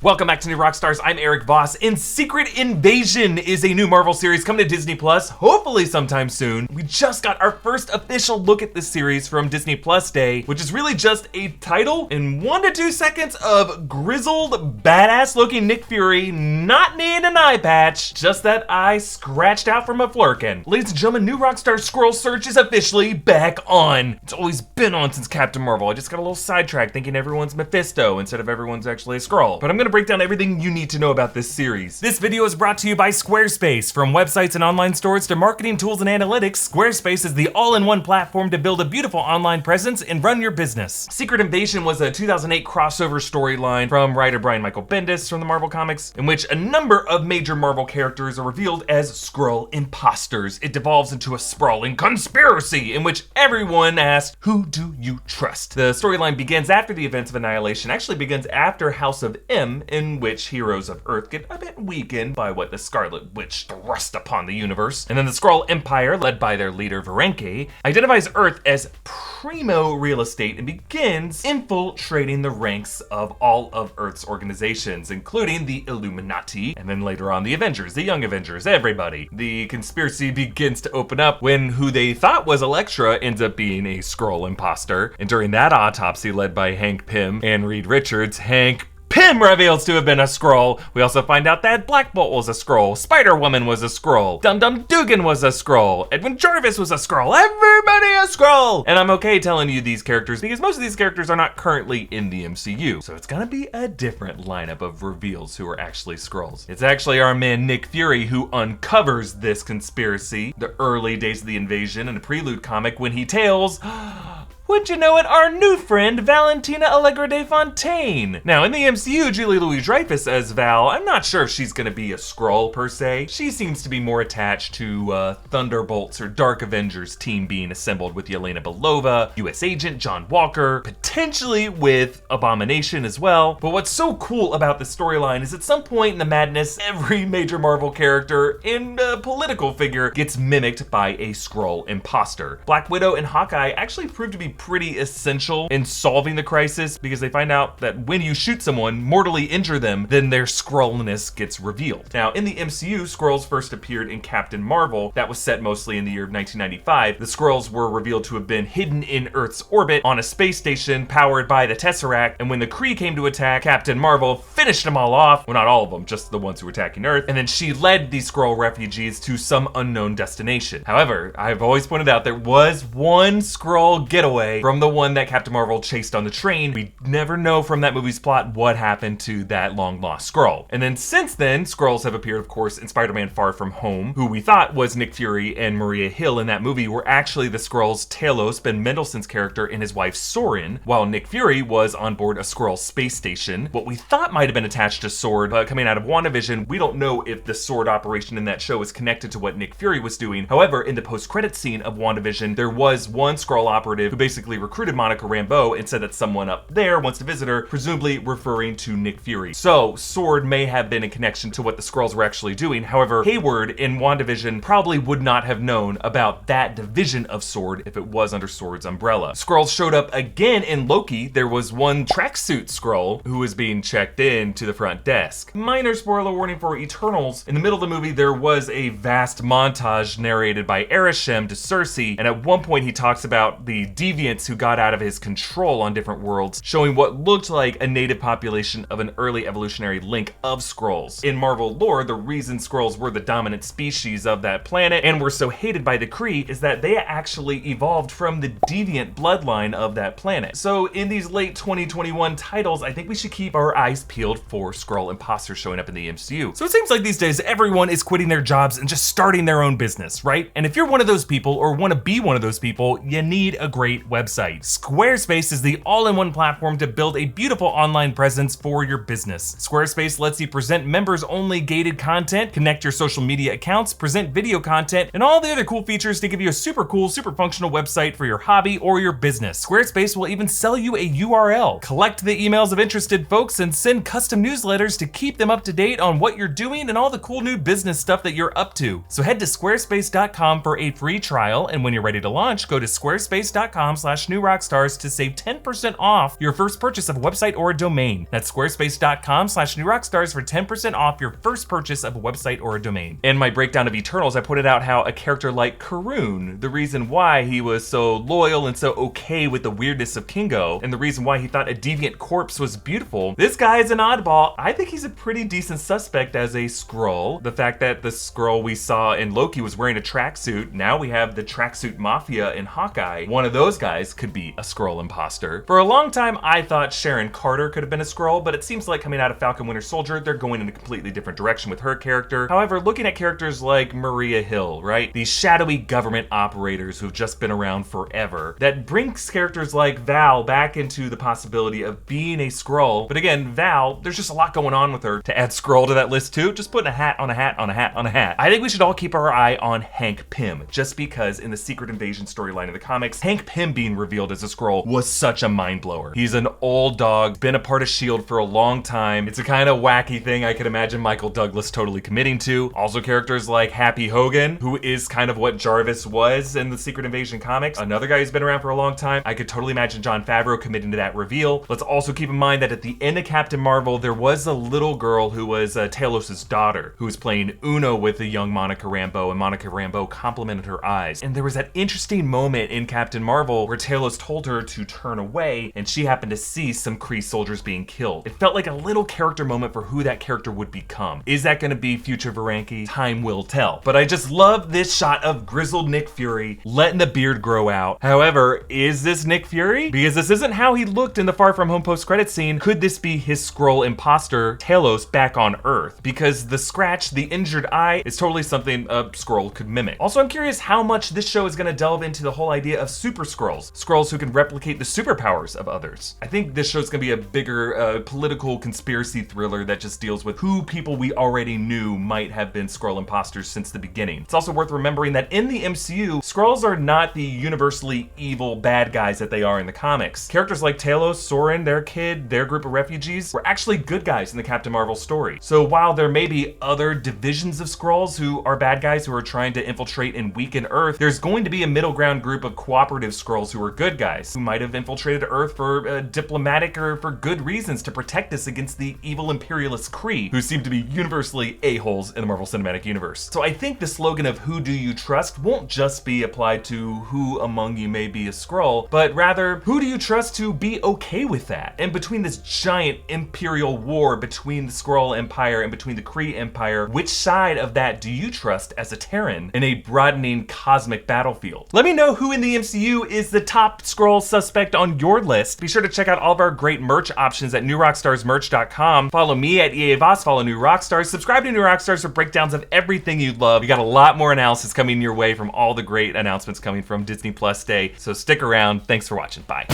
Welcome back to New Rockstars. I'm Erik Voss, and Secret Invasion is a new Marvel series coming to Disney Plus, hopefully sometime soon. We just got our first official look at this series from Disney Plus Day, which is really just a title and 1 to 2 seconds of grizzled, badass-looking Nick Fury not needing an eye patch, just that eye scratched out from a flirkin. Ladies and gentlemen, New Rockstar Skrull search is officially back on. It's always been on since Captain Marvel. I just got a little sidetracked thinking everyone's Mephisto instead of everyone's actually a Skrull. But I'm gonna break down everything you need to know about this series. This video is brought to you by Squarespace. From websites and online stores to marketing tools and analytics, Squarespace is the all-in-one platform to build a beautiful online presence and run your business. Secret Invasion was a 2008 crossover storyline from writer Brian Michael Bendis from the Marvel Comics, in which a number of major Marvel characters are revealed as Skrull imposters. It devolves into a sprawling conspiracy in which everyone asks, who do you trust? The storyline begins after the events of Annihilation, actually begins after House of M, in which heroes of Earth get a bit weakened by what the Scarlet Witch thrust upon the universe. And then the Skrull Empire, led by their leader Varenke, identifies Earth as primo real estate and begins infiltrating the ranks of all of Earth's organizations, including the Illuminati, and then later on the Avengers, the Young Avengers, everybody. The conspiracy begins to open up when who they thought was Elektra ends up being a Skrull imposter. And during that autopsy led by Hank Pym and Reed Richards, Hank Pym reveals to have been a Skrull. We also find out that Black Bolt was a Skrull, Spider-Woman was a Skrull, Dum-Dum Dugan was a Skrull, Edwin Jarvis was a Skrull, everybody a Skrull! And I'm okay telling you these characters because most of these characters are not currently in the MCU. So it's gonna be a different lineup of reveals who are actually Skrulls. It's actually our man Nick Fury who uncovers this conspiracy, the early days of the invasion in a prelude comic when he tells would you know it, our new friend, Valentina Allegra de Fontaine. Now, in the MCU, Julie Louis-Dreyfus as Val, I'm not sure if she's gonna be a Skrull per se. She seems to be more attached to Thunderbolts or Dark Avengers team being assembled with Yelena Belova, US Agent John Walker, potentially with Abomination as well. But what's so cool about this storyline is at some point in the madness, every major Marvel character and political figure gets mimicked by a Skrull imposter. Black Widow and Hawkeye actually proved to be pretty essential in solving the crisis because they find out that when you shoot someone, mortally injure them, then their Skrullness gets revealed. Now, in the MCU, Skrulls first appeared in Captain Marvel. That was set mostly in the year of 1995. The Skrulls were revealed to have been hidden in Earth's orbit on a space station powered by the Tesseract, and when the Kree came to attack, Captain Marvel finished them all off. Well, not all of them, just the ones who were attacking Earth, and then she led these Skrull refugees to some unknown destination. However, I've always pointed out there was one Skrull getaway from the one that Captain Marvel chased on the train. We never know from that movie's plot what happened to that long-lost Skrull. And then since then, Skrulls have appeared, of course, in Spider-Man Far From Home, who we thought was Nick Fury and Maria Hill in that movie were actually the Skrulls Talos, Ben Mendelsohn's character, and his wife Sorin, while Nick Fury was on board a Skrull space station. What we thought might have been attached to Sword coming out of WandaVision, we don't know if the Sword operation in that show is connected to what Nick Fury was doing. However, in the post-credits scene of WandaVision, there was one Skrull operative who basically recruited Monica Rambeau and said that someone up there wants to visit her, presumably referring to Nick Fury. So, Sword may have been in connection to what the Skrulls were actually doing. However, Hayward in WandaVision probably would not have known about that division of Sword if it was under Sword's umbrella. Skrulls showed up again in Loki. There was one tracksuit Skrull who was being checked in to the front desk. Minor spoiler warning for Eternals. In the middle of the movie, there was a vast montage narrated by Arishem to Cersei, and at one point he talks about the deviants who got out of his control on different worlds, showing what looked like a native population of an early evolutionary link of Skrulls. In Marvel lore, the reason Skrulls were the dominant species of that planet and were so hated by the Kree is that they actually evolved from the deviant bloodline of that planet. So in these late 2021 titles, I think we should keep our eyes peeled for Skrull imposters showing up in the MCU. So it seems like these days everyone is quitting their jobs and just starting their own business, right? And if you're one of those people or want to be one of those people, you need a great website. Squarespace is the all-in-one platform to build a beautiful online presence for your business. Squarespace lets you present members-only gated content, connect your social media accounts, present video content, and all the other cool features to give you a super cool, super functional website for your hobby or your business. Squarespace will even sell you a URL, collect the emails of interested folks, and send custom newsletters to keep them up to date on what you're doing and all the cool new business stuff that you're up to. So head to squarespace.com for a free trial, and when you're ready to launch, go to squarespace.com squarespace.com/newrockstars to save 10% off your first purchase of a website or a domain. That's squarespace.com/newrockstars for 10% off your first purchase of a website or a domain. In my breakdown of Eternals, I pointed out how a character like Karun, the reason why he was so loyal and so okay with the weirdness of Kingo, and the reason why he thought a deviant corpse was beautiful. This guy is an oddball. I think he's a pretty decent suspect as a Skrull. The fact that the Skrull we saw in Loki was wearing a tracksuit, now we have the tracksuit mafia in Hawkeye. One of those guys could be a Skrull imposter. For a long time, I thought Sharon Carter could have been a Skrull, but it seems like coming out of Falcon Winter Soldier, they're going in a completely different direction with her character. However, looking at characters like Maria Hill, right? These shadowy government operators who've just been around forever, that brings characters like Val back into the possibility of being a Skrull. But again, Val, there's just a lot going on with her. To add Skrull to that list too, just putting a hat on a hat on a hat on a hat. I think we should all keep our eye on Hank Pym, just because in the Secret Invasion storyline of the comics, Hank Pym being revealed as a Skrull was such a mind blower. He's an old dog, been a part of S.H.I.E.L.D. for a long time. It's a kind of wacky thing I could imagine Michael Douglas totally committing to. Also characters like Happy Hogan, who is kind of what Jarvis was in the Secret Invasion comics. Another guy who's been around for a long time. I could totally imagine Jon Favreau committing to that reveal. Let's also keep in mind that at the end of Captain Marvel, there was a little girl who was Talos' daughter, who was playing Uno with the young Monica Rambeau, and Monica Rambeau complimented her eyes. And there was that interesting moment in Captain Marvel where Talos told her to turn away, and she happened to see some Kree soldiers being killed. It felt like a little character moment for who that character would become. Is that going to be future Varanki? Time will tell. But I just love this shot of grizzled Nick Fury letting the beard grow out. However, is this Nick Fury? Because this isn't how he looked in the Far From Home post-credit scene. Could this be his Skrull imposter, Talos, back on Earth? Because the scratch, the injured eye, is totally something a Skrull could mimic. Also, I'm curious how much this show is going to delve into the whole idea of super Skrulls. Skrulls who can replicate the superpowers of others. I think this show is going to be a bigger political conspiracy thriller that just deals with who people we already knew might have been Skrull imposters since the beginning. It's also worth remembering that in the MCU, Skrulls are not the universally evil bad guys that they are in the comics. Characters like Talos, Soren, their kid, their group of refugees were actually good guys in the Captain Marvel story. So while there may be other divisions of Skrulls who are bad guys who are trying to infiltrate and weaken Earth, there's going to be a middle ground group of cooperative Skrulls who are good guys, who might have infiltrated Earth for diplomatic or for good reasons to protect us against the evil imperialist Kree, who seem to be universally a-holes in the Marvel Cinematic Universe. So I think the slogan of "Who do you trust?" won't just be applied to who among you may be a Skrull, but rather, who do you trust to be okay with that? And between this giant imperial war between the Skrull Empire and between the Kree Empire, which side of that do you trust as a Terran in a broadening cosmic battlefield? Let me know who in the MCU is the top Skrull suspect on your list. Be sure to check out all of our great merch options at newrockstarsmerch.com. Follow me at EA Voss, follow New Rockstars, subscribe to New Rockstars for breakdowns of everything you love. We got a lot more analysis coming your way from all the great announcements coming from Disney Plus Day, so stick around. Thanks for watching. Bye.